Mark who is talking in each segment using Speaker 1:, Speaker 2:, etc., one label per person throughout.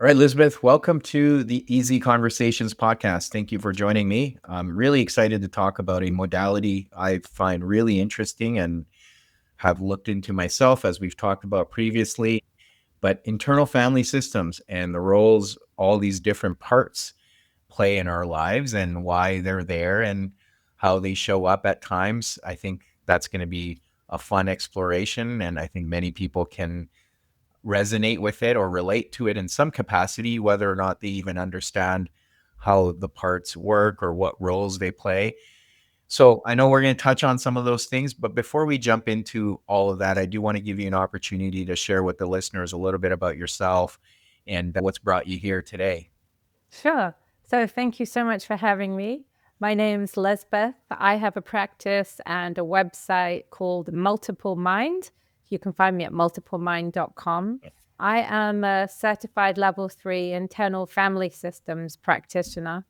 Speaker 1: All right, Lizbeth, welcome to the Easy Conversations podcast. Thank you for joining me. I'm really excited to talk about a modality I find really interesting and have looked into myself, as we've talked about previously, but internal family systems and the roles all these different parts play in our lives and why they're there and how they show up at times. I think that's going to be a fun exploration, and I think many people can resonate with it or relate to it in some capacity, whether or not they even understand how the parts work or what roles they play. So I know we're going to touch on some of those things, but before we jump into all of that, I do want to give you an opportunity to share with the listeners a little bit about yourself and what's brought you here today.
Speaker 2: Sure. So thank you so much for having me. My name's Lizbeth. I have a practice and a website called Multiple Mind. You can find me at multiplemind.com. I am a certified level 3 internal family systems practitioner.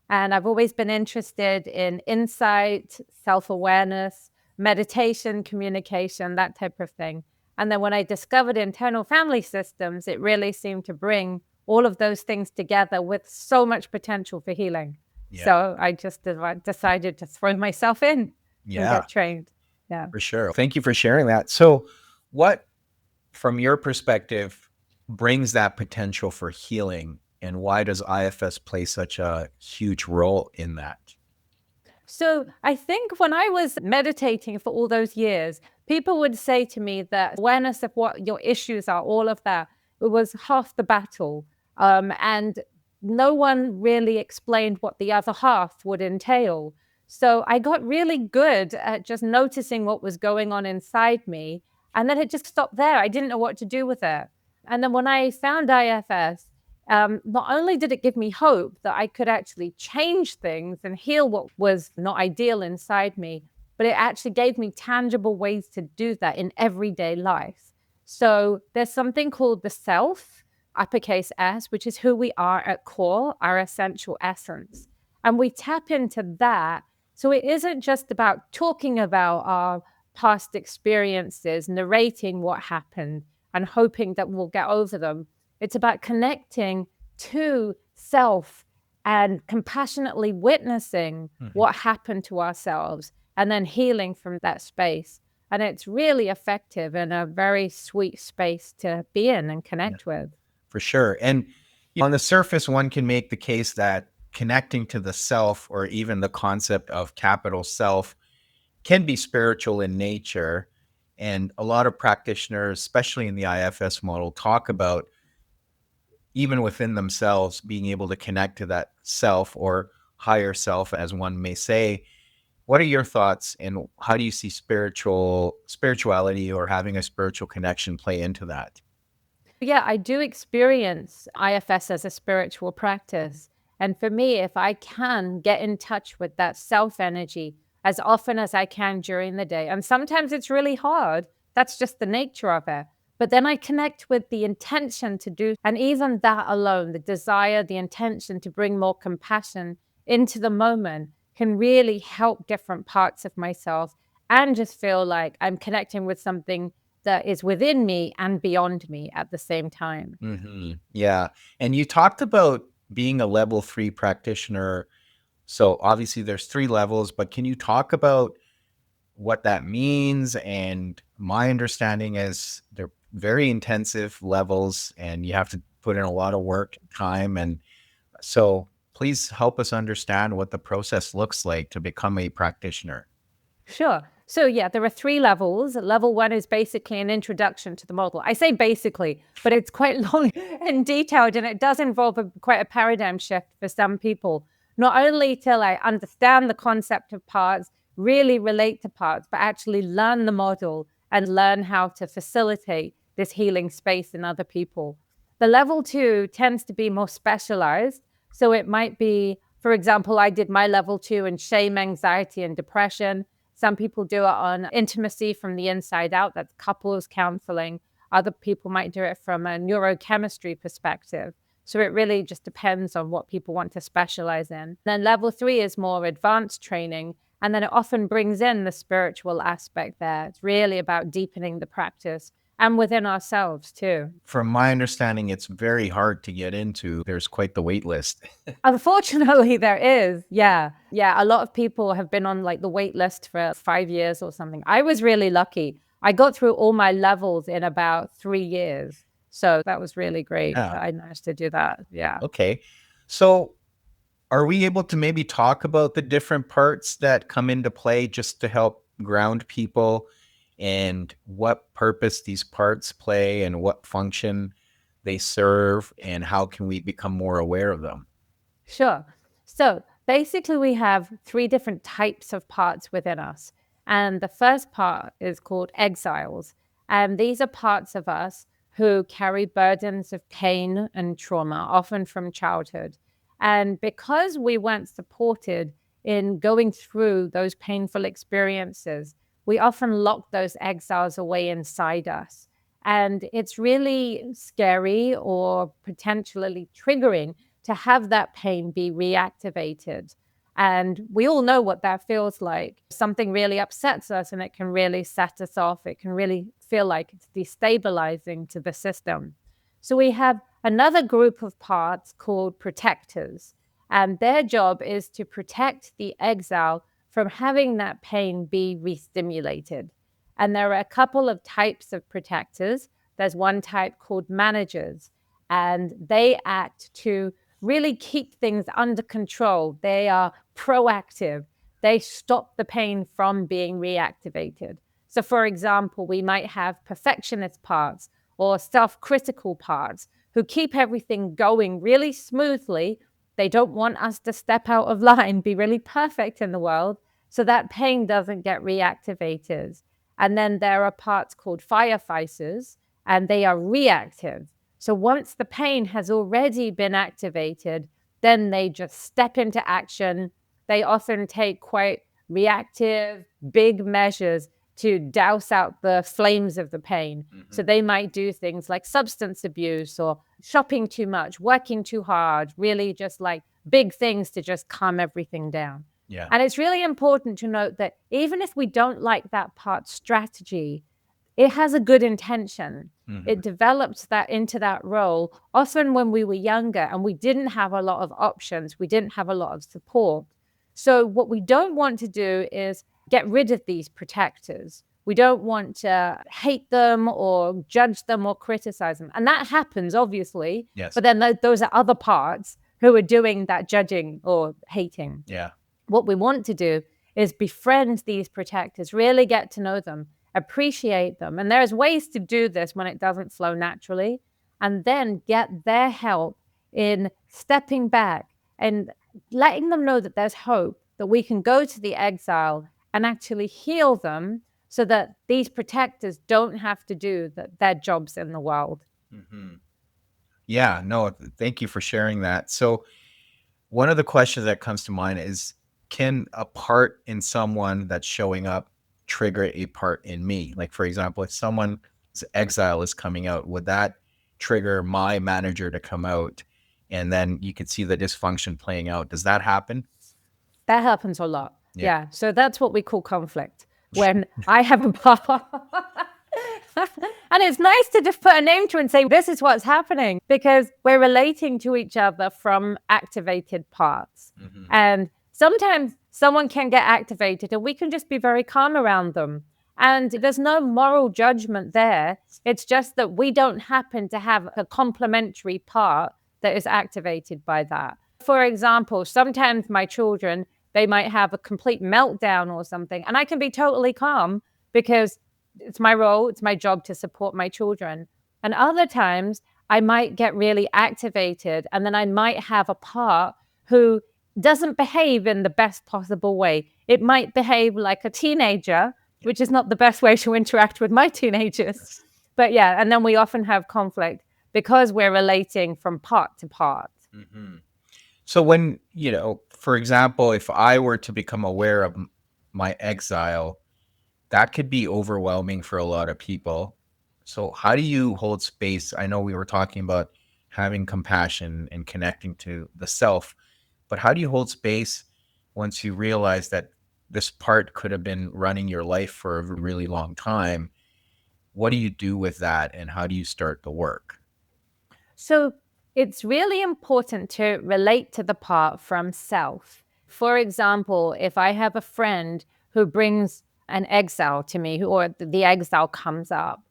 Speaker 2: And I've always been interested in insight, self-awareness, meditation, communication, that type of thing. And then when I discovered internal family systems, it really seemed to bring all of those things together with so much potential for healing.
Speaker 1: Yeah.
Speaker 2: So I just decided to throw myself in and
Speaker 1: Yeah,
Speaker 2: get trained. Yeah.
Speaker 1: for sure. Thank you for sharing that. So, what, from your perspective, brings that potential for healing, and why does IFS play such a huge role in that?
Speaker 2: So I think when I was meditating for all those years, people would say to me that awareness of what your issues are, all of that, it was half the battle. And no one really explained what the other half would entail. So I got really good at just noticing what was going on inside me. And then it just stopped there. I didn't know what to do with it. And then when I found IFS, not only did it give me hope that I could actually change things and heal what was not ideal inside me, but it actually gave me tangible ways to do that in everyday life. So there's something called the self, uppercase S, which is who we are at core, our essential essence. And we tap into that. So it isn't just about talking about our past experiences, narrating what happened, and hoping that we'll get over them. It's about connecting to self and compassionately witnessing what happened to ourselves and then healing from that space. And it's really effective and a very sweet space to be in and connect with.
Speaker 1: For sure. And on the surface, one can make the case that connecting to the self, or even the concept of capital self, can be spiritual in nature. And a lot of practitioners, especially in the IFS model, talk about even within themselves being able to connect to that self or higher self, as one may say. What are your thoughts, and how do you see spirituality or having a spiritual connection play into that?
Speaker 2: Yeah, I do experience IFS as a spiritual practice. And for me, if I can get in touch with that self energy as often as I can during the day, and sometimes it's really hard, that's just the nature of it. But then I connect with the intention to do, and even that alone, the desire, the intention to bring more compassion into the moment can really help different parts of myself and just feel like I'm connecting with something that is within me and beyond me at the same time.
Speaker 1: Yeah. And you talked about being a level 3 practitioner. So obviously there's 3 levels, but can you talk about what that means? And my understanding is they're very intensive levels and you have to put in a lot of work, time. And so please help us understand what the process looks like to become a practitioner.
Speaker 2: Sure. So, yeah, there are 3 levels. Level 1 is basically an introduction to the model. I say basically, but it's quite long and detailed, and it does involve quite a paradigm shift for some people. Not only till I understand the concept of parts, really relate to parts, but actually learn the model and learn how to facilitate this healing space in other people. The level 2 tends to be more specialized. So it might be, for example, I did my level 2 in shame, anxiety, and depression. Some people do it on intimacy from the inside out. That's couples counseling. Other people might do it from a neurochemistry perspective. So it really just depends on what people want to specialize in. Then level 3 is more advanced training. And then it often brings in the spiritual aspect there. It's really about deepening the practice and within ourselves too.
Speaker 1: From my understanding, it's very hard to get into. There's quite the wait list.
Speaker 2: Unfortunately, there is. Yeah. Yeah. A lot of people have been on like the wait list for 5 years or something. I was really lucky. I got through all my levels in about 3 years. So that was really great
Speaker 1: Yeah.
Speaker 2: that I managed to do that. Yeah.
Speaker 1: Okay. So are we able to maybe talk about the different parts that come into play just to help ground people and what purpose these parts play and what function they serve and how can we become more aware of them?
Speaker 2: Sure. So basically, we have three different types of parts within us. And the first part is called exiles. And these are parts of us who carry burdens of pain and trauma, often from childhood. And because we weren't supported in going through those painful experiences, we often lock those exiles away inside us. And it's really scary or potentially triggering to have that pain be reactivated. And we all know what that feels like. Something really upsets us and it can really set us off. It can really feel like it's destabilizing to the system. So we have another group of parts called protectors, and their job is to protect the exile from having that pain be re-stimulated. And there are a couple of types of protectors. There's one type called managers, and they act to really keep things under control. They are proactive. They stop the pain from being reactivated. So, for example, we might have perfectionist parts or self-critical parts who keep everything going really smoothly. They don't want us to step out of line, be really perfect in the world, so that pain doesn't get reactivated. And then there are parts called firefighters, and they are reactive. So once the pain has already been activated, then they just step into action. They often take quite reactive, big measures to douse out the flames of the pain. Mm-hmm. So they might do things like substance abuse or shopping too much, working too hard, really just like big things to just calm everything down.
Speaker 1: Yeah.
Speaker 2: And it's really important to note that even if we don't like that part strategy, it has a good intention. Mm-hmm. It developed that into that role, often when we were younger and we didn't have a lot of options. We didn't have a lot of support. So what we don't want to do is get rid of these protectors. We don't want to hate them or judge them or criticize them. And that happens, obviously.
Speaker 1: Yes.
Speaker 2: But then those are other parts who are doing that judging or hating.
Speaker 1: Yeah.
Speaker 2: What we want to do is befriend these protectors, really get to know them, appreciate them. And there's ways to do this when it doesn't flow naturally, and then get their help in stepping back and letting them know that there's hope, that we can go to the exile and actually heal them so that these protectors don't have to do their jobs in the world.
Speaker 1: Mm-hmm. Yeah, no, thank you for sharing that. So one of the questions that comes to mind is, can a part in someone that's showing up trigger a part in me? Like, for example, if someone's exile is coming out, would that trigger my manager to come out? And then you could see the dysfunction playing out. Does that happen?
Speaker 2: That happens a lot. Yeah. So that's what we call conflict. When I have a part. And it's nice to just put a name to it and say, this is what's happening, because we're relating to each other from activated parts. Mm-hmm. And sometimes someone can get activated and we can just be very calm around them. And there's no moral judgment there. It's just that we don't happen to have a complementary part that is activated by that. For example, sometimes my children, they might have a complete meltdown or something, and I can be totally calm because it's my role, it's my job to support my children. And other times I might get really activated, and then I might have a part who doesn't behave in the best possible way. It might behave like a teenager, which is not the best way to interact with my teenagers. But yeah, and then we often have conflict because we're relating from part to part.
Speaker 1: Mm-hmm. So when, for example, if I were to become aware of my exile, that could be overwhelming for a lot of people. So how do you hold space? I know we were talking about having compassion and connecting to the self, but how do you hold space once you realize that this part could have been running your life for a really long time? what do you do with that and how do you start the work?
Speaker 2: So it's really important to relate to the part from self. For example, if I have a friend who brings an exile to me, or the exile comes up,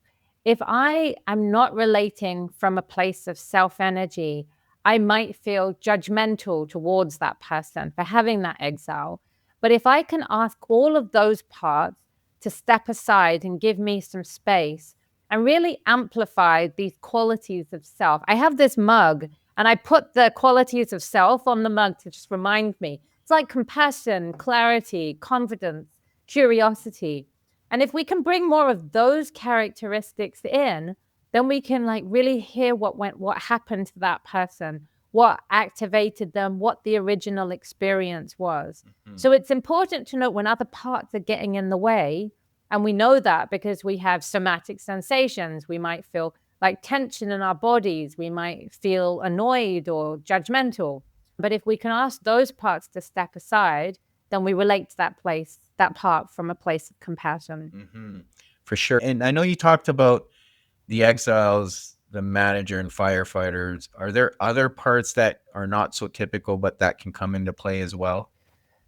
Speaker 2: if I am not relating from a place of self energy, I might feel judgmental towards that person for having that exile. But if I can ask all of those parts to step aside and give me some space, and really amplify these qualities of self. I have this mug and I put the qualities of self on the mug to just remind me. It's like compassion, clarity, confidence, curiosity. And if we can bring more of those characteristics in, then we can like really hear what happened to that person, what activated them, what the original experience was.
Speaker 1: Mhm.
Speaker 2: So it's important to note when other parts are getting in the way, and we know that because we have somatic sensations. We might feel like tension in our bodies. We might feel annoyed or judgmental. But if we can ask those parts to step aside, then we relate to that part from a place of compassion.
Speaker 1: For sure. And I know you talked about the exiles, the manager, and firefighters. Are there other parts that are not so typical, but that can come into play as well?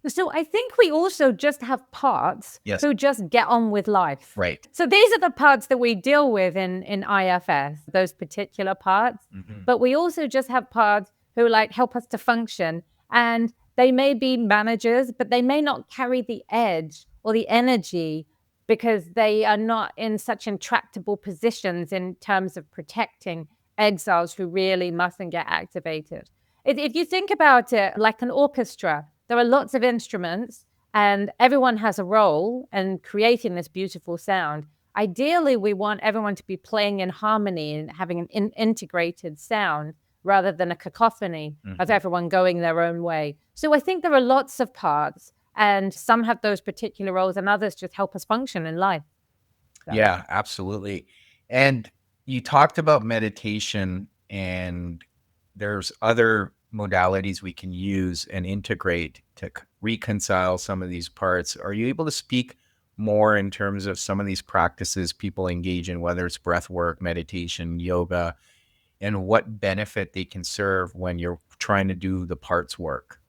Speaker 2: So I think we also just have parts
Speaker 1: Yes.
Speaker 2: who just get on with life.
Speaker 1: Right.
Speaker 2: So these are the parts that we deal with in IFS, those particular parts. But we also just have parts who like help us to function. And they may be managers, but they may not carry the edge or the energy because they are not in such intractable positions in terms of protecting exiles who really mustn't get activated. If you think about it like an orchestra, there are lots of instruments and everyone has a role in creating this beautiful sound. Ideally, we want everyone to be playing in harmony and having an integrated sound rather than a cacophony of everyone going their own way. So I think there are lots of parts, and some have those particular roles and others just help us function in life. So.
Speaker 1: Yeah, absolutely. And you talked about meditation, and there's other modalities we can use and integrate to reconcile some of these parts. Are you able to speak more in terms of some of these practices people engage in, whether it's breath work, meditation, yoga, and what benefit they can serve when you're trying to do the parts work?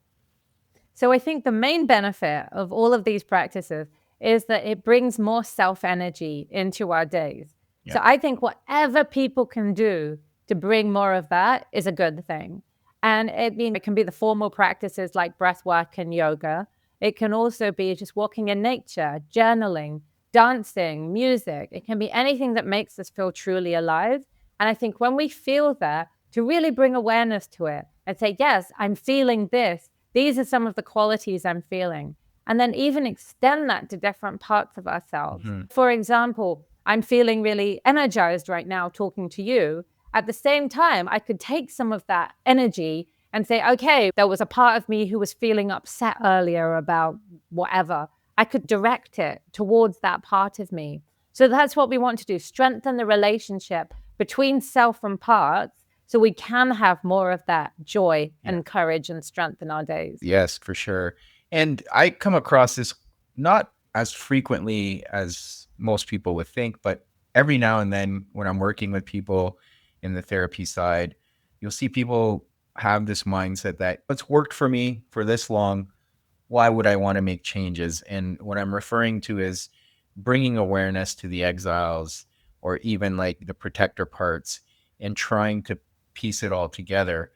Speaker 2: So I think the main benefit of all of these practices is that it brings more self energy into our days. So I think whatever people can do to bring more of that is a good thing. And it can be the formal practices like breath work and yoga. It can also be just walking in nature, journaling, dancing, music. It can be anything that makes us feel truly alive. And I think when we feel that, to really bring awareness to it and say, yes, I'm feeling this. These are some of the qualities I'm feeling. And then even extend that to different parts of ourselves. For example, I'm feeling really energized right now talking to you. At the same time, I could take some of that energy and say, okay, there was a part of me who was feeling upset earlier about whatever. I could direct it towards that part of me. So that's what we want to do, strengthen the relationship between self and parts so we can have more of that joy and courage and strength in our days.
Speaker 1: Yes, for sure. And I come across this not as frequently as most people would think, but every now and then when I'm working with people in the therapy side, you'll see people have this mindset that it's worked for me for this long. Why would I want to make changes? And what I'm referring to is bringing awareness to the exiles or even like the protector parts and trying to piece it all together.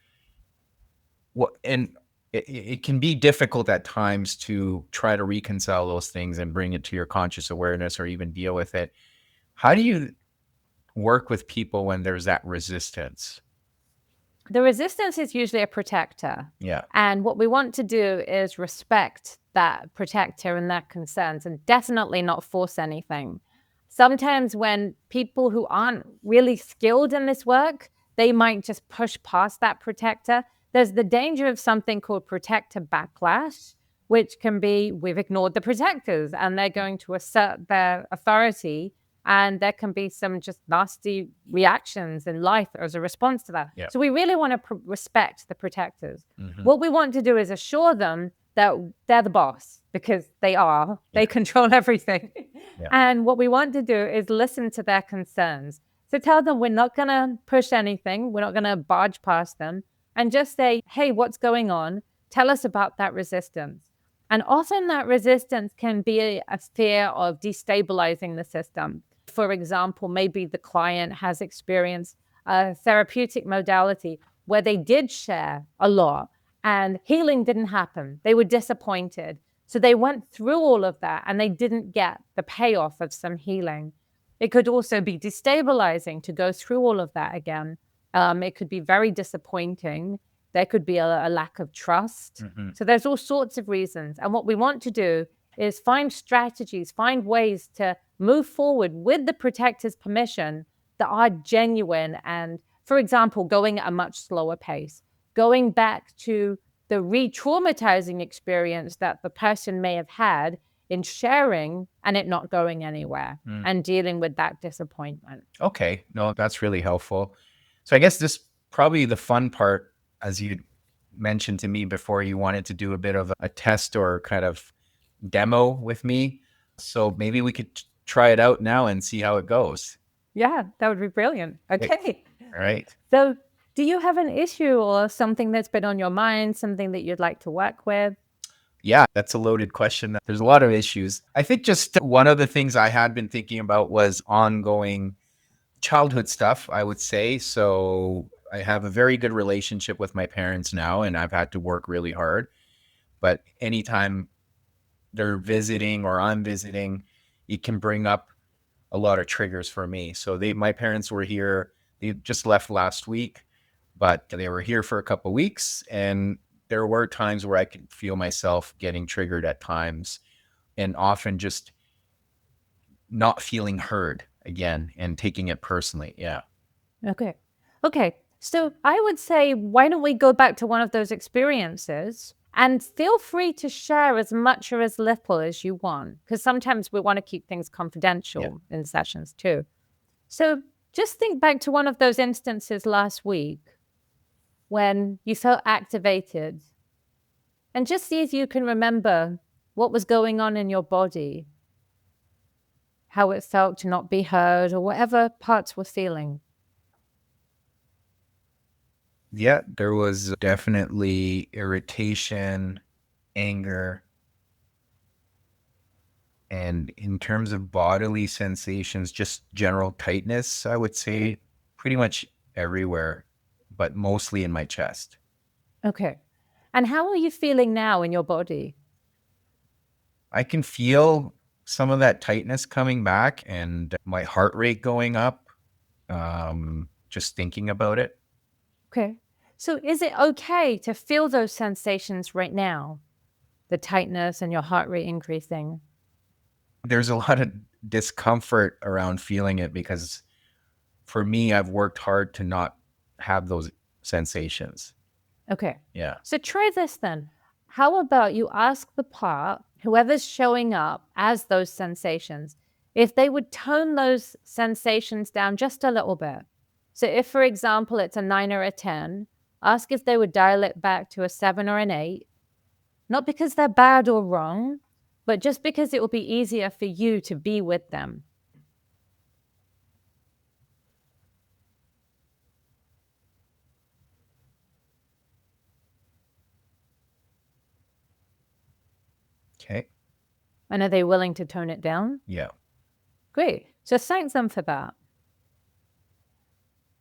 Speaker 1: And it can be difficult at times to try to reconcile those things and bring it to your conscious awareness or even deal with it. How do you work with people when there's that resistance?
Speaker 2: The resistance is usually a protector.
Speaker 1: Yeah.
Speaker 2: And what we want to do is respect that protector and their concerns and definitely not force anything. Sometimes when people who aren't really skilled in this work, they might just push past that protector. There's the danger of something called protector backlash, which can be we've ignored the protectors and they're going to assert their authority. And there can be some just nasty reactions in life as a response to that.
Speaker 1: Yeah.
Speaker 2: So we really want to respect the protectors. What we want to do is assure them that they're the boss, because they are. They control everything.
Speaker 1: Yeah.
Speaker 2: And what we want to do is listen to their concerns. So tell them we're not going to push anything. We're not going to barge past them, and just say, hey, what's going on? Tell us about that resistance. And often that resistance can be a fear of destabilizing the system. For example, maybe the client has experienced a therapeutic modality where they did share a lot and healing didn't happen. They were disappointed. So they went through all of that and they didn't get the payoff of some healing. It could also be destabilizing to go through all of that again. It could be very disappointing. There could be a lack of trust.
Speaker 1: Mhm.
Speaker 2: So there's all sorts of reasons. And what we want to do is find strategies, find ways to move forward with the protector's permission that are genuine and, for example, going at a much slower pace, going back to the re-traumatizing experience that the person may have had in sharing and it not going anywhere, and dealing with that disappointment.
Speaker 1: Okay. No, that's really helpful. So I guess this probably the fun part, as you mentioned to me before, you wanted to do a bit of a test or kind of demo with me. So maybe we could try it out now and see how it goes.
Speaker 2: Yeah, that would be brilliant. Okay.
Speaker 1: All right.
Speaker 2: So, do you have an issue or something that's been on your mind, something that you'd like to work with?
Speaker 1: Yeah, that's a loaded question. There's a lot of issues. I think just one of the things I had been thinking about was ongoing childhood stuff, I would say. So I have a very good relationship with my parents now, and I've had to work really hard. But anytime they're visiting or I'm visiting, it can bring up a lot of triggers for me. So my parents were here. They just left last week, but they were here for a couple of weeks, and there were times where I could feel myself getting triggered at times, and often just not feeling heard again and taking it personally. Yeah.
Speaker 2: Okay. Okay. So, I would say, why don't we go back to one of those experiences and feel free to share as much or as little as you want, because sometimes we want to keep things confidential in sessions too. So, just think back to one of those instances last week when you felt activated, and just see if you can remember what was going on in your body, how it felt to not be heard, or whatever parts were feeling.
Speaker 1: Yeah, there was definitely irritation, anger, and in terms of bodily sensations, just general tightness, I would say pretty much everywhere, but mostly in my chest.
Speaker 2: Okay. And how are you feeling now in your body?
Speaker 1: I can feel some of that tightness coming back and my heart rate going up, just thinking about it.
Speaker 2: Okay. So is it okay to feel those sensations right now? The tightness and your heart rate increasing?
Speaker 1: There's a lot of discomfort around feeling it because for me, I've worked hard to not have those sensations.
Speaker 2: Okay.
Speaker 1: Yeah.
Speaker 2: So try this then. How about you ask the part, whoever's showing up as those sensations, if they would tone those sensations down just a little bit. So if, for example, it's a 9 or a 10, ask if they would dial it back to a 7 or an 8, not because they're bad or wrong, but just because it will be easier for you to be with them.
Speaker 1: Okay.
Speaker 2: And are they willing to tone it down?
Speaker 1: Yeah.
Speaker 2: Great. So thank them for that.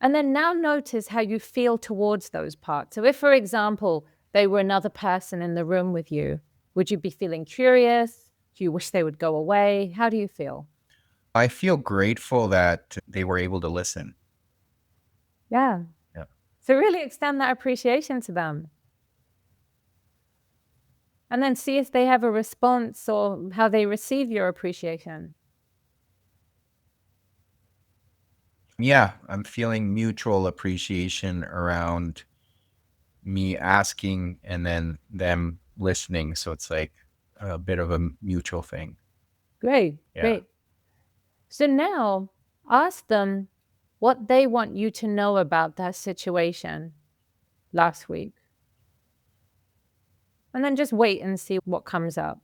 Speaker 2: And then now notice how you feel towards those parts. So if, for example, they were another person in the room with you, would you be feeling curious? Do you wish they would go away? How do you feel?
Speaker 1: I feel grateful that they were able to listen.
Speaker 2: Yeah.
Speaker 1: Yeah.
Speaker 2: So really extend that appreciation to them. And then see if they have a response or how they receive your appreciation.
Speaker 1: Yeah. I'm feeling mutual appreciation around me asking and then them listening. So it's like a bit of a mutual thing.
Speaker 2: Great.
Speaker 1: Yeah.
Speaker 2: Great. So now ask them what they want you to know about that situation last week. And then just wait and see what comes up.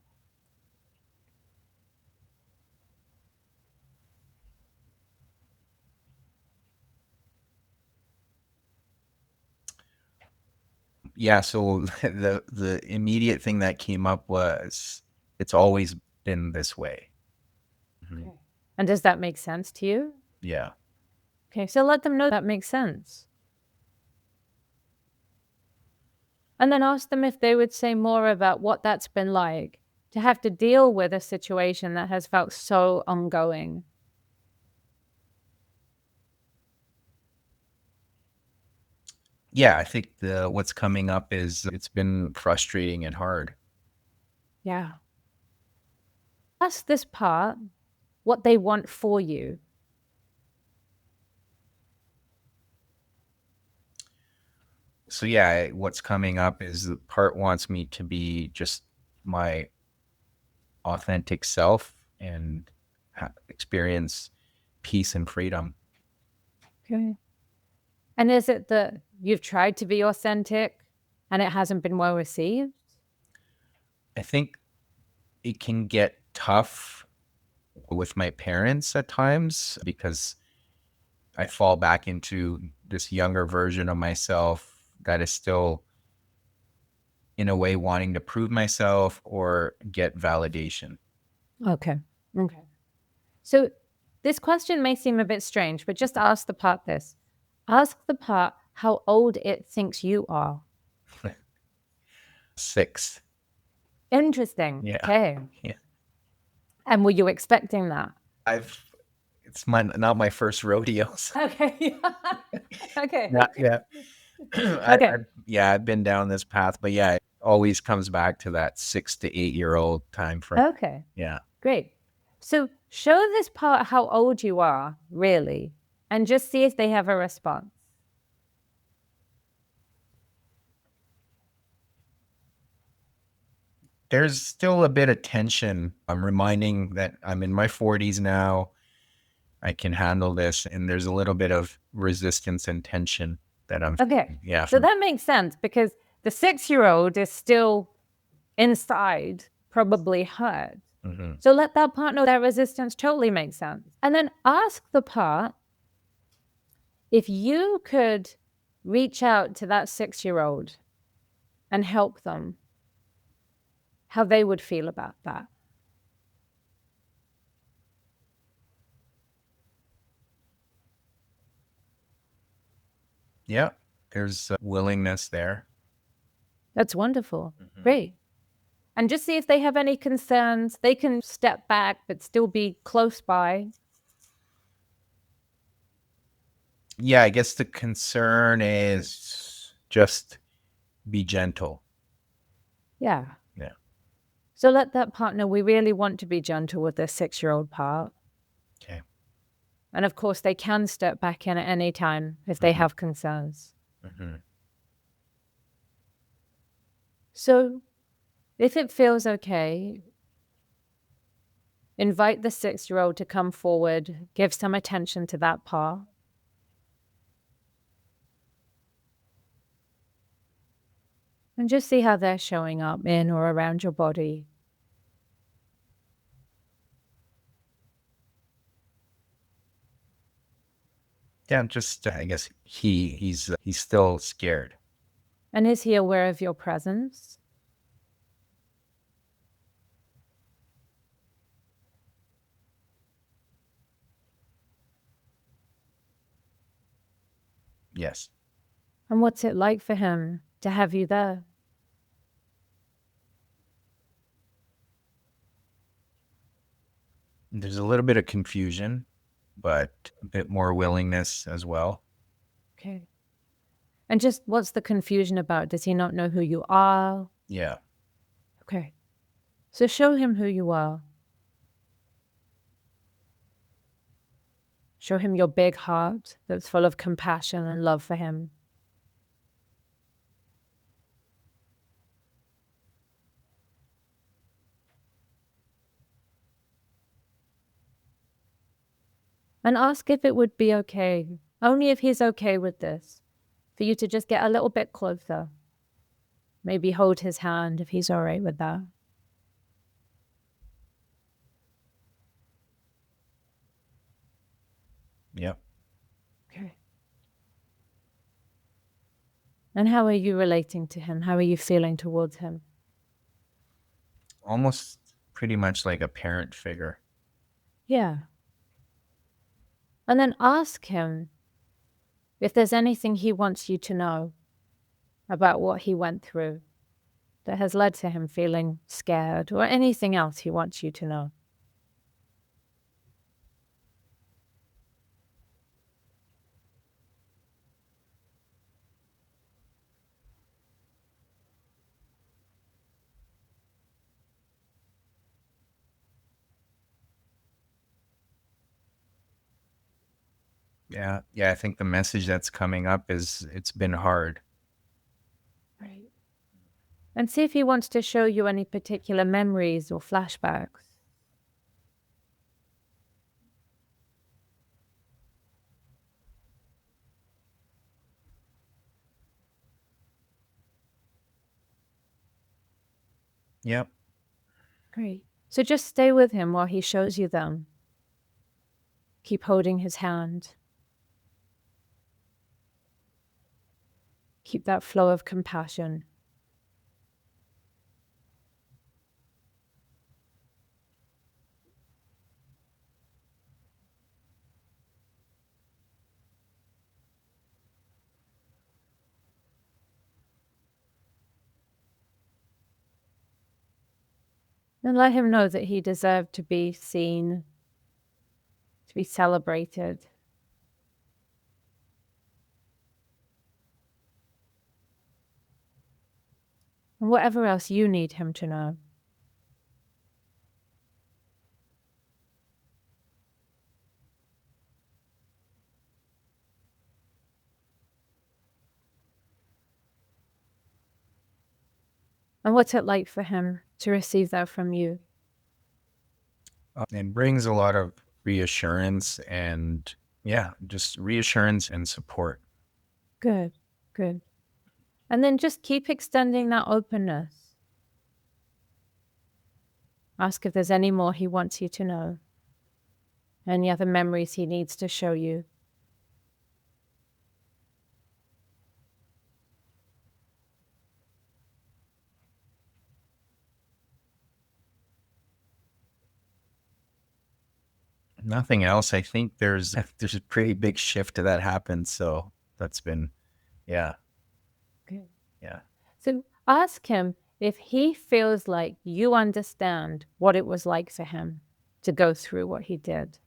Speaker 1: Yeah, so the immediate thing that came up was it's always been this way.
Speaker 2: Okay. And does that make sense to you?
Speaker 1: Yeah.
Speaker 2: Okay, so let them know that makes sense. And then ask them if they would say more about what that's been like to have to deal with a situation that has felt so ongoing.
Speaker 1: Yeah, I think what's coming up is it's been frustrating and hard.
Speaker 2: Yeah. Ask this part what they want for you.
Speaker 1: So yeah, what's coming up is the part wants me to be just my authentic self and experience peace and freedom.
Speaker 2: Okay. And is it that you've tried to be authentic and it hasn't been well received?
Speaker 1: I think it can get tough with my parents at times because I fall back into this younger version of myself that is still, in a way, wanting to prove myself or get validation.
Speaker 2: Okay. Okay. So this question may seem a bit strange, but just ask the part this. Ask the part how old it thinks you are.
Speaker 1: 6.
Speaker 2: Interesting.
Speaker 1: Yeah.
Speaker 2: Okay.
Speaker 1: Yeah.
Speaker 2: And were you expecting that?
Speaker 1: It's not my first rodeo. So.
Speaker 2: Okay. Okay.
Speaker 1: Yeah.
Speaker 2: Okay.
Speaker 1: I've been down this path, but yeah, it always comes back to that 6 to 8 year old time frame.
Speaker 2: Okay.
Speaker 1: Yeah.
Speaker 2: Great. So show this part how old you are, really, and just see if they have a response.
Speaker 1: There's still a bit of tension. I'm reminding that I'm in my 40s now. I can handle this. And there's a little bit of resistance and tension that I'm,
Speaker 2: Okay.
Speaker 1: yeah.
Speaker 2: So that makes sense because the 6-year-old is still inside, probably hurt.
Speaker 1: Mm-hmm.
Speaker 2: So let that part know that resistance totally makes sense. And then ask the part if you could reach out to that 6-year-old and help them, how they would feel about that.
Speaker 1: Yeah. There's a willingness there.
Speaker 2: That's wonderful.
Speaker 1: Mm-hmm.
Speaker 2: Great. And just see if they have any concerns. They can step back, but still be close by.
Speaker 1: Yeah. I guess the concern is just be gentle.
Speaker 2: Yeah.
Speaker 1: Yeah.
Speaker 2: So let that partner, we really want to be gentle with this 6-year-old part.
Speaker 1: Okay.
Speaker 2: And of course, they can step back in at any time if they have concerns.
Speaker 1: Mm-hmm.
Speaker 2: So if it feels okay, invite the 6-year-old to come forward, give some attention to that part. And just see how they're showing up in or around your body.
Speaker 1: Yeah, just I guess he's still scared.
Speaker 2: And is he aware of your presence?
Speaker 1: Yes.
Speaker 2: And what's it like for him to have you there?
Speaker 1: There's a little bit of confusion, but a bit more willingness as well.
Speaker 2: Okay. And just what's the confusion about? Does he not know who you are?
Speaker 1: Yeah.
Speaker 2: Okay. So show him who you are. Show him your big heart that's full of compassion and love for him. And ask if it would be okay, only if he's okay with this, for you to just get a little bit closer. Maybe hold his hand if he's all right with that.
Speaker 1: Yep.
Speaker 2: Okay. And how are you relating to him? How are you feeling towards him?
Speaker 1: Almost pretty much like a parent figure.
Speaker 2: Yeah. And then ask him if there's anything he wants you to know about what he went through that has led to him feeling scared, or anything else he wants you to know.
Speaker 1: Yeah. Yeah. I think the message that's coming up is it's been hard.
Speaker 2: Right. And see if he wants to show you any particular memories or flashbacks.
Speaker 1: Yep.
Speaker 2: Great. So just stay with him while he shows you them. Keep holding his hand. Keep that flow of compassion. And let him know that he deserved to be seen, to be celebrated. And whatever else you need him to know. And what's it like for him to receive that from you?
Speaker 1: It brings a lot of reassurance and, yeah, just reassurance and support.
Speaker 2: Good, good. And then just keep extending that openness. Ask if there's any more he wants you to know, any other memories he needs to show you.
Speaker 1: Nothing else. I think there's a pretty big shift that happened. So that's been, yeah,
Speaker 2: Good.
Speaker 1: yeah.
Speaker 2: So ask him if he feels like you understand what it was like for him to go through what he did.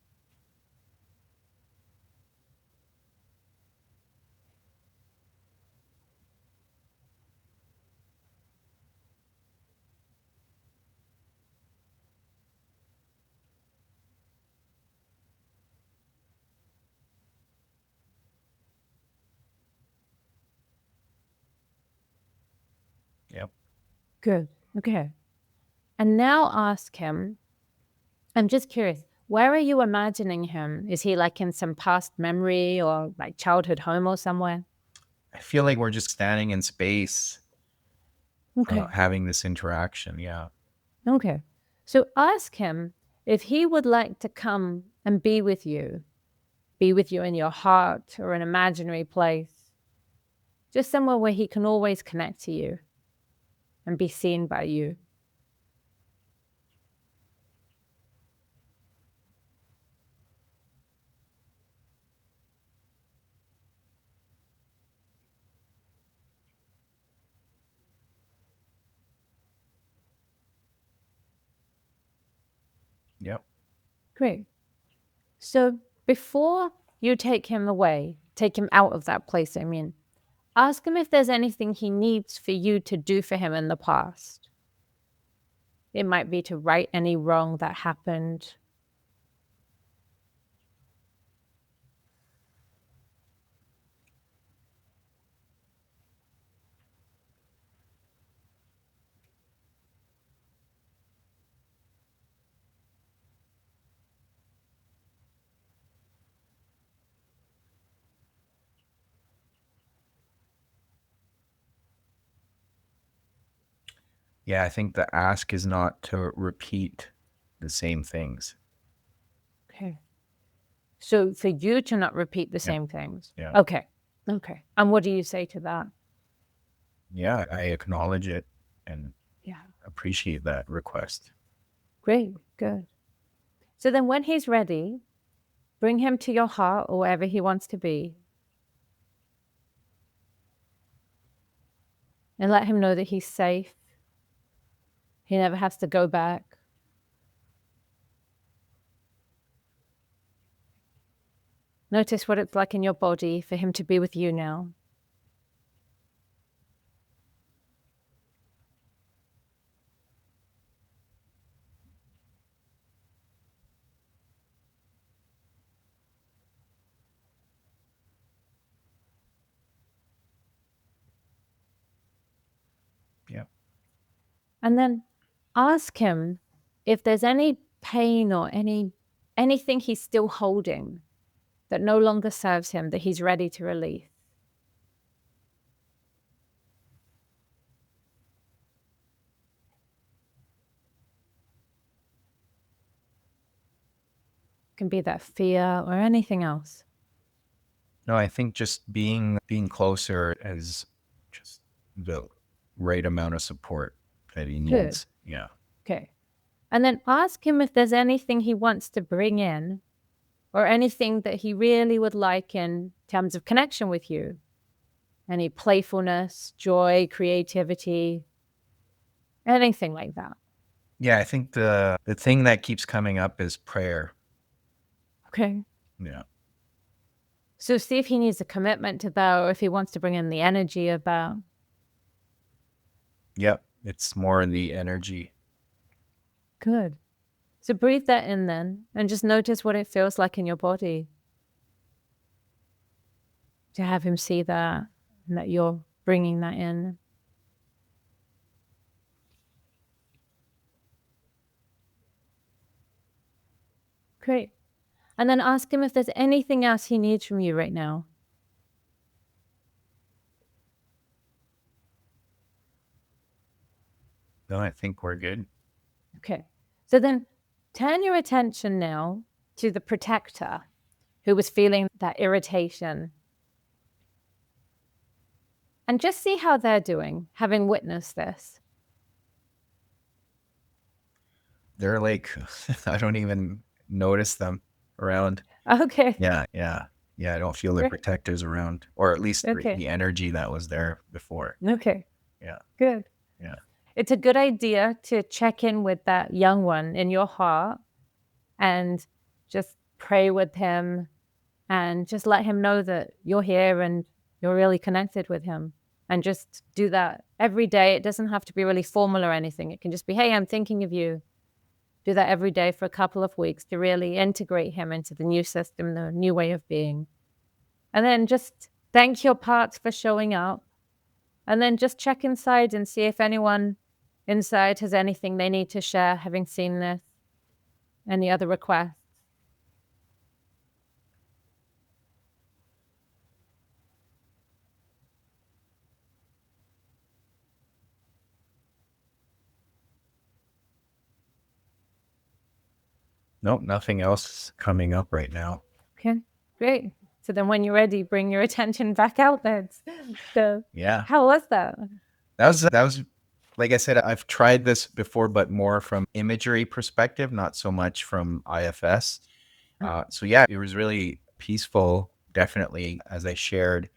Speaker 1: Yep.
Speaker 2: Good. Okay. And now ask him, I'm just curious, where are you imagining him? Is he like in some past memory or like childhood home or somewhere?
Speaker 1: I feel like we're just standing in space,
Speaker 2: Okay.
Speaker 1: having this interaction. Yeah.
Speaker 2: Okay. So ask him if he would like to come and be with you in your heart or an imaginary place, just somewhere where he can always connect to you and be seen by you.
Speaker 1: Yep.
Speaker 2: Great. So before you take him away, take him out of that place, I mean, ask him if there's anything he needs for you to do for him in the past. It might be to right any wrong that happened.
Speaker 1: Yeah, I think the ask is not to repeat the same things.
Speaker 2: Okay. So for you to not repeat the
Speaker 1: Yeah.
Speaker 2: same things.
Speaker 1: Yeah.
Speaker 2: Okay. Okay. And what do you say to that?
Speaker 1: Yeah, I acknowledge it and
Speaker 2: Yeah.
Speaker 1: appreciate that request.
Speaker 2: Great. Good. So then when he's ready, bring him to your heart or wherever he wants to be. And let him know that he's safe. He never has to go back. Notice what it's like in your body for him to be with you now.
Speaker 1: Yeah.
Speaker 2: And then ask him if there's any pain or anything he's still holding that no longer serves him, that he's ready to release. It can be that fear or anything else.
Speaker 1: No, I think just being closer is just the right amount of support that he
Speaker 2: Good.
Speaker 1: needs. Yeah.
Speaker 2: Okay. And then ask him if there's anything he wants to bring in or anything that he really would like in terms of connection with you. Any playfulness, joy, creativity, anything like that.
Speaker 1: Yeah, I think the thing that keeps coming up is prayer.
Speaker 2: Okay.
Speaker 1: Yeah.
Speaker 2: So see if he needs a commitment to that or if he wants to bring in the energy of that.
Speaker 1: Yep. It's more in the energy.
Speaker 2: Good. So breathe that in then and just notice what it feels like in your body. To have him see that and that you're bringing that in. Great. And then ask him if there's anything else he needs from you right now.
Speaker 1: No, I think we're good.
Speaker 2: Okay. So then turn your attention now to the protector who was feeling that irritation. And just see how they're doing, having witnessed this.
Speaker 1: They're like, I don't even notice them around.
Speaker 2: Okay.
Speaker 1: Yeah. Yeah. Yeah. I don't feel the
Speaker 2: Great.
Speaker 1: protectors around, or at least
Speaker 2: Okay.
Speaker 1: the energy that was there before.
Speaker 2: Okay.
Speaker 1: Yeah.
Speaker 2: Good.
Speaker 1: Yeah.
Speaker 2: It's a good idea to check in with that young one in your heart and just pray with him and just let him know that you're here and you're really connected with him. And just do that every day. It doesn't have to be really formal or anything. It can just be, hey, I'm thinking of you. Do that every day for a couple of weeks to really integrate him into the new system, the new way of being. And then just thank your parts for showing up. And then just check inside and see if anyone inside has anything they need to share, having seen this. Any other requests?
Speaker 1: Nope. Nothing else coming up right now.
Speaker 2: Okay, great. So then when you're ready, bring your attention back out then. So
Speaker 1: Yeah.
Speaker 2: how was that?
Speaker 1: That was, like I said, I've tried this before, but more from imagery perspective, not so much from IFS. So yeah, it was really peaceful. Definitely, as I shared,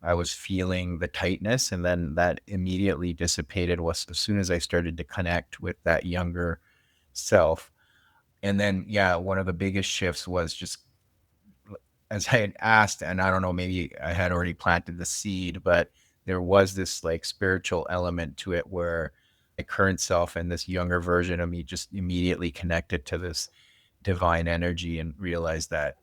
Speaker 1: I was feeling the tightness, and then that immediately dissipated was as soon as I started to connect with that younger self. And then, yeah, one of the biggest shifts was just as I had asked, and I don't know, maybe I had already planted the seed, but there was this like spiritual element to it where my current self and this younger version of me just immediately connected to this divine energy and realized that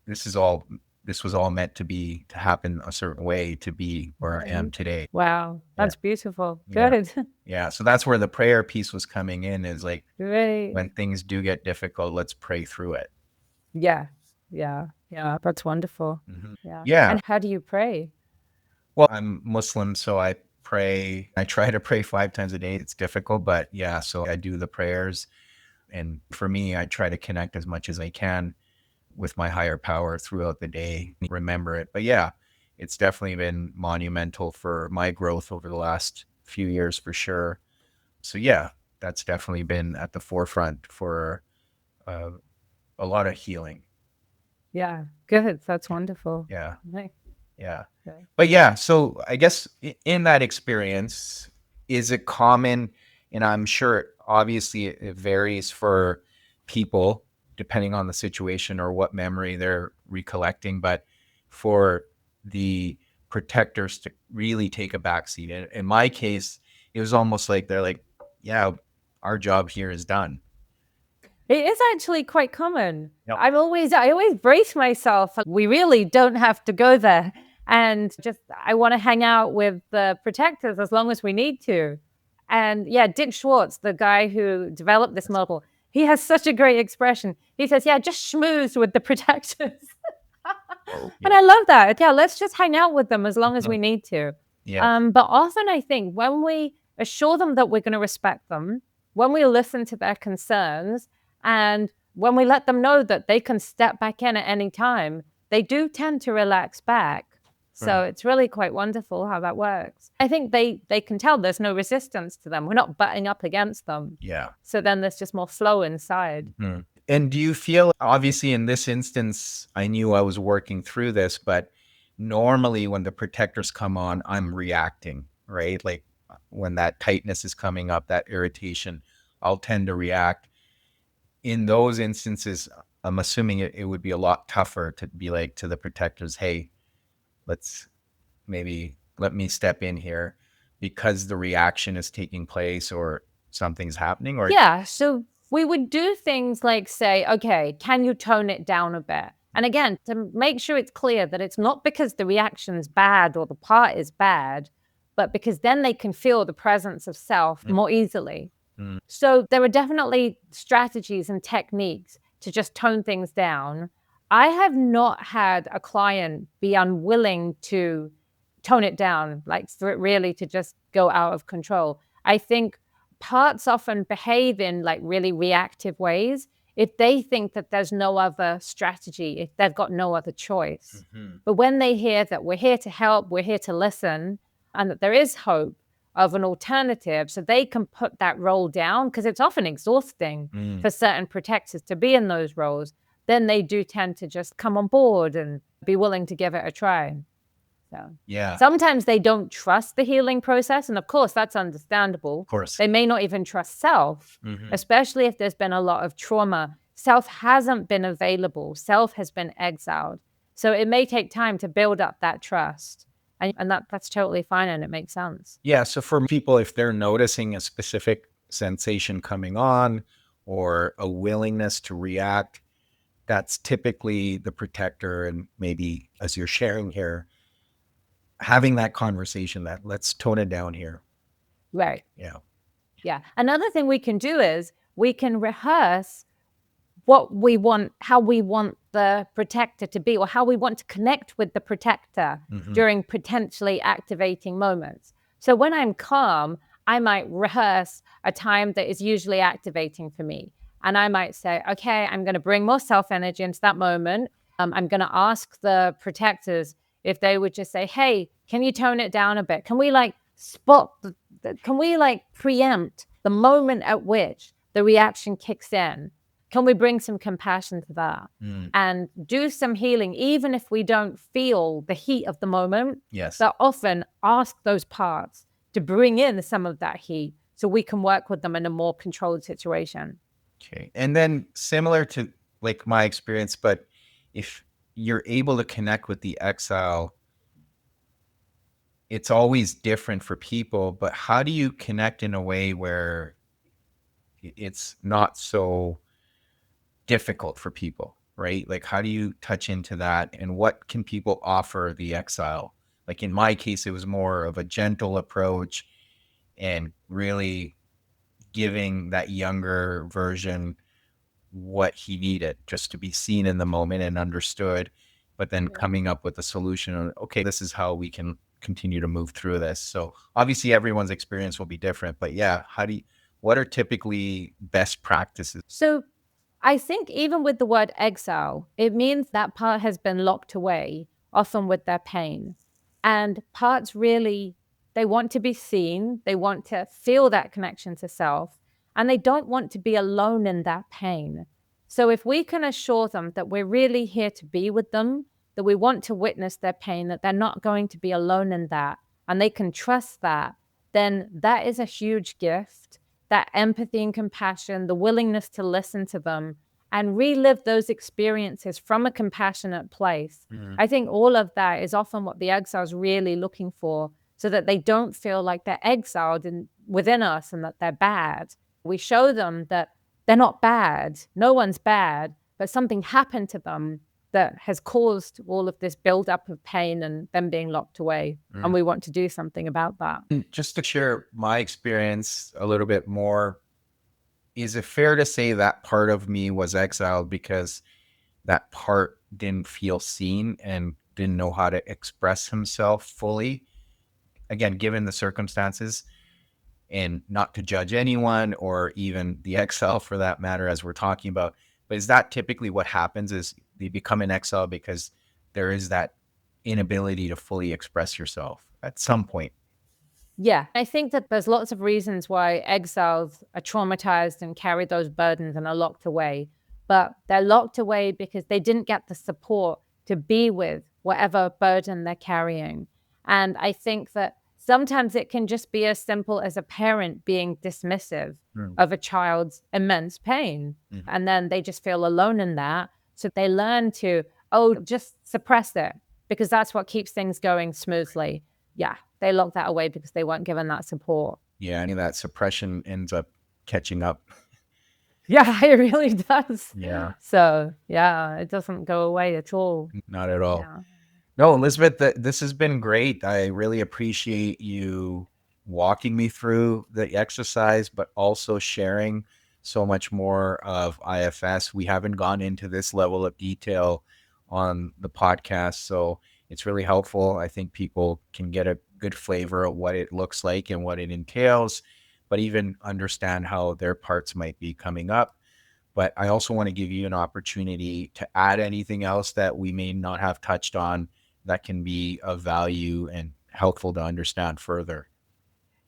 Speaker 1: this is all this was all meant to happen a certain way to be where I am today.
Speaker 2: Wow,
Speaker 1: Yeah.
Speaker 2: that's beautiful.
Speaker 1: Yeah.
Speaker 2: Good.
Speaker 1: Yeah. So that's where the prayer piece was coming in, is like
Speaker 2: Great.
Speaker 1: when things do get difficult, let's pray through it.
Speaker 2: Yeah, yeah, yeah. That's wonderful.
Speaker 1: Mhm.
Speaker 2: Yeah.
Speaker 1: Yeah.
Speaker 2: And how do you pray?
Speaker 1: Well, I'm Muslim, so I pray. I try to pray 5 times a day. It's difficult, but yeah, so I do the prayers. And for me, I try to connect as much as I can with my higher power throughout the day, remember it. But yeah, it's definitely been monumental for my growth over the last few years for sure. So yeah, that's definitely been at the forefront for uh, a lot of healing.
Speaker 2: Yeah, good. That's wonderful.
Speaker 1: Yeah.
Speaker 2: Nice.
Speaker 1: Yeah.
Speaker 2: Okay.
Speaker 1: But yeah, so I guess in that experience, is it common? And I'm sure obviously it varies for people depending on the situation or what memory they're recollecting. But for the protectors to really take a backseat, in my case, it was almost like they're like, yeah, our job here is done.
Speaker 2: It is actually quite common.
Speaker 1: Yep.
Speaker 2: I always brace myself. We really don't have to go there. And just, I want to hang out with the protectors as long as we need to. And yeah, Dick Schwartz, the guy who developed this model, he has such a great expression. He says, yeah, just schmooze with the protectors. And I love that. Yeah, let's just hang out with them as long as we need to.
Speaker 1: Yeah.
Speaker 2: But often I think when we assure them that we're going to respect them, when we listen to their concerns, and when we let them know that they can step back in at any time, they do tend to relax back. So it's really quite wonderful how that works. I think they can tell there's no resistance to them. We're not butting up against them.
Speaker 1: Yeah.
Speaker 2: So then there's just more flow inside.
Speaker 1: And do you feel, obviously in this instance, I knew I was working through this, but normally when the protectors come on, I'm reacting, right? Like when that tightness is coming up, that irritation, I'll tend to react. In those instances, I'm assuming it would be a lot tougher to be like to the protectors, hey, let's maybe let me step in here because the reaction is taking place or something's happening. Or
Speaker 2: yeah, so we would do things like say, okay, can you tone it down a bit? And again, to make sure it's clear that it's not because the reaction's bad or the part is bad, but because then they can feel the presence of self more easily. So there are definitely strategies and techniques to just tone things down. I have not had a client be unwilling to tone it down, like really to just go out of control. I think parts often behave in like really reactive ways if they think that there's no other strategy, if they've got no other choice. But when they hear that we're here to help, we're here to listen, and that there is hope of an alternative, so they can put that role down, because it's often exhausting for certain protectors to be in those roles, then they do tend to just come on board and be willing to give it a try. So
Speaker 1: yeah,
Speaker 2: sometimes they don't trust the healing process. And of course, that's understandable.
Speaker 1: of course.
Speaker 2: They may not even trust self, especially if there's been a lot of trauma. Self hasn't been available. Self has been exiled. So it may take time to build up that trust. And that's totally fine, and it makes sense.
Speaker 1: Yeah. So for people, if they're noticing a specific sensation coming on or a willingness to react, that's typically the protector. And maybe as you're sharing here, having that conversation that let's tone it down here.
Speaker 2: Right.
Speaker 1: Yeah.
Speaker 2: Yeah. Another thing we can do is we can rehearse what we want, how we want the protector to be, or how we want to connect with the protector during potentially activating moments. So when I'm calm, I might rehearse a time that is usually activating for me. And I might say, okay, I'm going to bring more self-energy into that moment. I'm going to ask the protectors if they would just say, hey, can you tone it down a bit? Can we like can we like preempt the moment at which the reaction kicks in? Can we bring some compassion to that and do some healing, even if we don't feel the heat of the moment?
Speaker 1: Yes.
Speaker 2: So often ask those parts to bring in some of that heat so we can work with them in a more controlled situation.
Speaker 1: Okay. And then similar to like my experience, but if you're able to connect with the exile, it's always different for people, but how do you connect in a way where it's not so difficult for people, right? Like, how do you touch into that, and what can people offer the exile? Like in my case, it was more of a gentle approach and really giving that younger version what he needed just to be seen in the moment and understood, but then coming up with a solution on, okay, this is how we can continue to move through this. So obviously everyone's experience will be different, but yeah, what are typically best practices?
Speaker 2: So I think even with the word exile, it means that part has been locked away, often with their pain. And parts really, they want to be seen, they want to feel that connection to self, and they don't want to be alone in that pain. So if we can assure them that we're really here to be with them, that we want to witness their pain, that they're not going to be alone in that, and they can trust that, then that is a huge gift. That empathy and compassion, the willingness to listen to them and relive those experiences from a compassionate place. I think all of that is often what the exile's really looking for, so that they don't feel like they're exiled within us and that they're bad. We show them that they're not bad. No one's bad, but something happened to them that has caused all of this buildup of pain and them being locked away. And we want to do something about that.
Speaker 1: Just to share my experience a little bit more, is it fair to say that part of me was exiled because that part didn't feel seen and didn't know how to express himself fully? Again, given the circumstances, and not to judge anyone or even the exile for that matter, as we're talking about, but is that typically what happens, is they become an exile because there is that inability to fully express yourself at some point?
Speaker 2: Yeah, I think that there's lots of reasons why exiles are traumatized and carry those burdens and are locked away. But they're locked away because they didn't get the support to be with whatever burden they're carrying. And I think that sometimes it can just be as simple as a parent being dismissive of a child's immense pain. And then they just feel alone in that. So they learn to, just suppress it because that's what keeps things going smoothly. Yeah, they lock that away because they weren't given that support.
Speaker 1: Yeah, any of that suppression ends up catching up.
Speaker 2: Yeah, it really does.
Speaker 1: Yeah.
Speaker 2: So, yeah, it doesn't go away at all.
Speaker 1: Not at all.
Speaker 2: Yeah.
Speaker 1: No, Elizabeth, this has been great. I really appreciate you walking me through the exercise, but also sharing so much more of IFS. We haven't gone into this level of detail on the podcast, so it's really helpful. I think people can get a good flavor of what it looks like and what it entails, but even understand how their parts might be coming up. But I also want to give you an opportunity to add anything else that we may not have touched on that can be of value and helpful to understand further.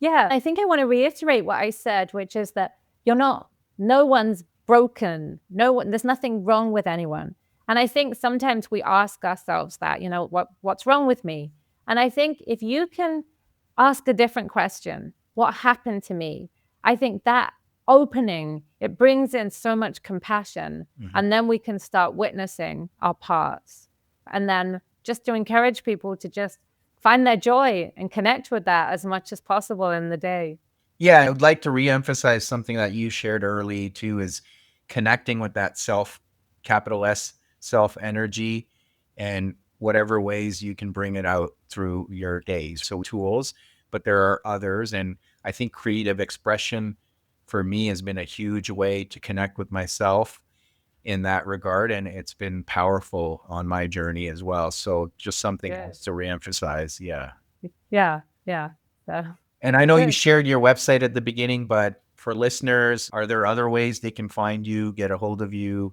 Speaker 2: Yeah, I think I want to reiterate what I said, which is that no one's broken. There's nothing wrong with anyone. And I think sometimes we ask ourselves that, what's wrong with me? And I think if you can ask a different question, what happened to me? I think that opening, it brings in so much compassion. And then we can start witnessing our parts. And then just to encourage people to just find their joy and connect with that as much as possible in the day.
Speaker 1: Yeah, I would like to reemphasize something that you shared early too, is connecting with that self, capital S, self energy, and whatever ways you can bring it out through your days. So tools, but there are others. And I think creative expression for me has been a huge way to connect with myself in that regard. And it's been powerful on my journey as well. So just something else to reemphasize. Yeah.
Speaker 2: Yeah. Yeah.
Speaker 1: And I know you shared your website at the beginning, but for listeners, are there other ways they can find you, get a hold of you,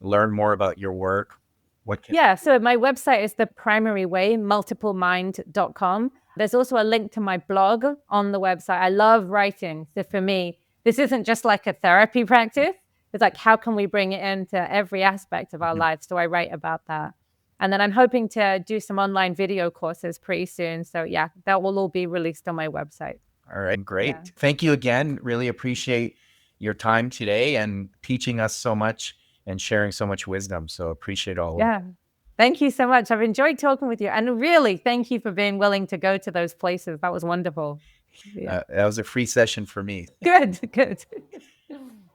Speaker 1: learn more about your work?
Speaker 2: So my website is the primary way, multiplemind.com. There's also a link to my blog on the website. I love writing. So for me, this isn't just like a therapy practice. It's like, how can we bring it into every aspect of our lives? So I write about that. And then I'm hoping to do some online video courses pretty soon. So yeah, that will all be released on my website.
Speaker 1: All right, great. Yeah. Thank you again. Really appreciate your time today and teaching us so much and sharing so much wisdom. So appreciate all of it.
Speaker 2: Yeah. Thank you so much. I've enjoyed talking with you. And really, thank you for being willing to go to those places. That was wonderful.
Speaker 1: Yeah. That was a free session for me.
Speaker 2: Good.